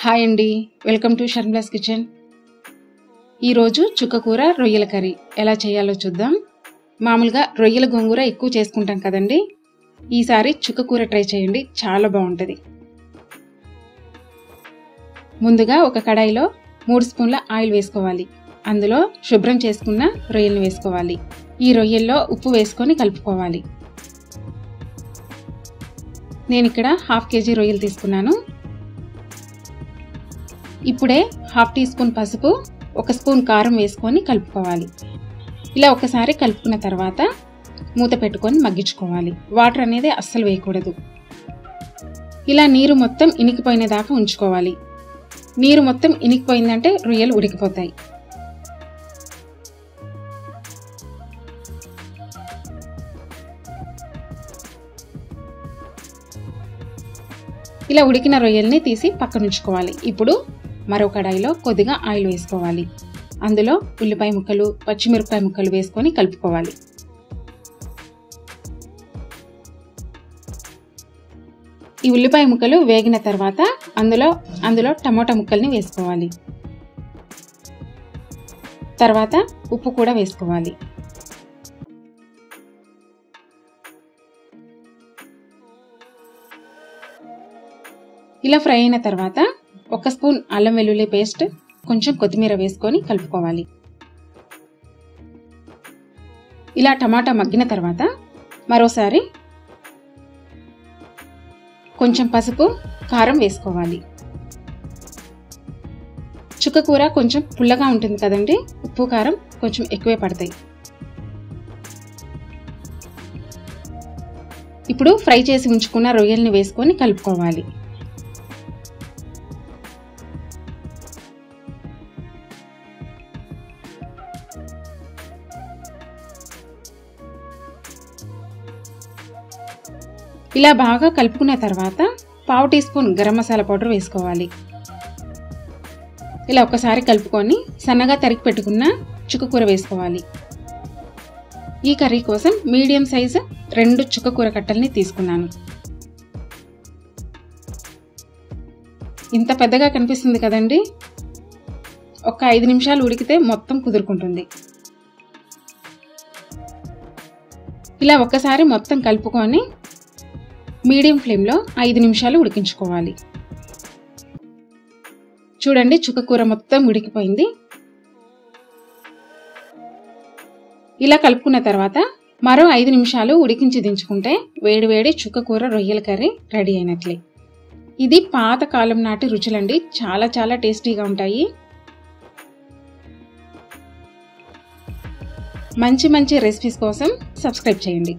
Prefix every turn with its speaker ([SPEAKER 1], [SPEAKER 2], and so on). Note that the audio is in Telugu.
[SPEAKER 1] హాయ్ అండి, వెల్కమ్ టు షర్మిలాస్ కిచెన్. ఈరోజు చుక్కకూర రొయ్యల కర్రీ ఎలా చేయాలో చూద్దాం. మామూలుగా రొయ్యల గోంగూర ఎక్కువ చేసుకుంటాం కదండి, ఈసారి చుక్కకూర ట్రై చేయండి, చాలా బాగుంటుంది. ముందుగా ఒక కడాయిలో 3 స్పూన్ల ఆయిల్ వేసుకోవాలి. అందులో శుభ్రం చేసుకున్న రొయ్యలను వేసుకోవాలి. ఈ రొయ్యల్లో ఉప్పు వేసుకొని కలుపుకోవాలి. నేను ఇక్కడ 1/2 కేజీ రొయ్యలు తీసుకున్నాను. ఇప్పుడే 1/2 టీ స్పూన్ పసుపు, 1 స్పూన్ కారం వేసుకొని కలుపుకోవాలి. ఇలా ఒకసారి కలుపుకున్న తర్వాత మూత పెట్టుకొని మగ్గించుకోవాలి. వాటర్ అనేది అస్సలు వేయకూడదు. ఇలా నీరు మొత్తం ఇనికిపోయిన దాకా ఉంచుకోవాలి. నీరు మొత్తం ఇనికిపోయిందంటే రొయ్యలు ఉడికిపోతాయి. ఇలా ఉడికిన రొయ్యల్ని తీసి పక్కన ఉంచుకోవాలి. ఇప్పుడు మరో కడాయిలో కొద్దిగా ఆయిల్ వేసుకోవాలి. అందులో ఉల్లిపాయ ముక్కలు, పచ్చిమిరపకాయ ముక్కలు వేసుకొని కలుపుకోవాలి. ఈ ఉల్లిపాయ ముక్కలు వేగిన తర్వాత అందులో టమోటా ముక్కల్ని వేసుకోవాలి. తర్వాత ఉప్పు కూడా వేసుకోవాలి. ఇలా ఫ్రై అయిన తర్వాత 1 స్పూన్ అల్లం వెల్లుల్లి పేస్ట్, కొంచెం కొత్తిమీర వేసుకొని కలుపుకోవాలి. ఇలా టమాటా మగ్గిన తర్వాత మరోసారి కొంచెం పసుపు, కారం వేసుకోవాలి. చుక్కకూర కొంచెం పుల్లగా ఉంటుంది కదండి, ఉప్పు కారం కొంచెం ఎక్కువే పడతాయి. ఇప్పుడు ఫ్రై చేసి ఉంచుకున్న రొయ్యల్ని వేసుకొని కలుపుకోవాలి. ఇలా బాగా కలుపుకున్న తర్వాత 1/2 teaspoon garam masala powder వేసుకోవాలి. ఇలా ఒకసారి కలుపుకొని సన్నగా తరిగి పెట్టుకున్న చుక్కకూర వేసుకోవాలి. ఈ కర్రీ కోసం మీడియం సైజు 2 చుక్కకూర కట్టల్ని తీసుకున్నాను. ఇంత పెద్దగా కనిపిస్తుంది కదండి, ఒక 5 నిమిషాలు ఉడికితే మొత్తం కుదురుకుంటుంది. ఇలా ఒక్కసారి మొత్తం కలుపుకొని మీడియం ఫ్లేమ్లో 5 నిమిషాలు ఉడికించుకోవాలి. చూడండి, చుక్కకూర మొత్తం ఉడికిపోయింది. ఇలా కలుపుకున్న తర్వాత మరో 5 నిమిషాలు ఉడికించి దించుకుంటే వేడివేడి చుక్కకూర రొయ్యల కర్రీ రెడీ అయినట్లే. ఇది పాత కాలం నాటి రుచులండి, చాలా చాలా టేస్టీగా ఉంటాయి. మంచి రెసిపీస్ కోసం సబ్స్క్రైబ్ చేయండి.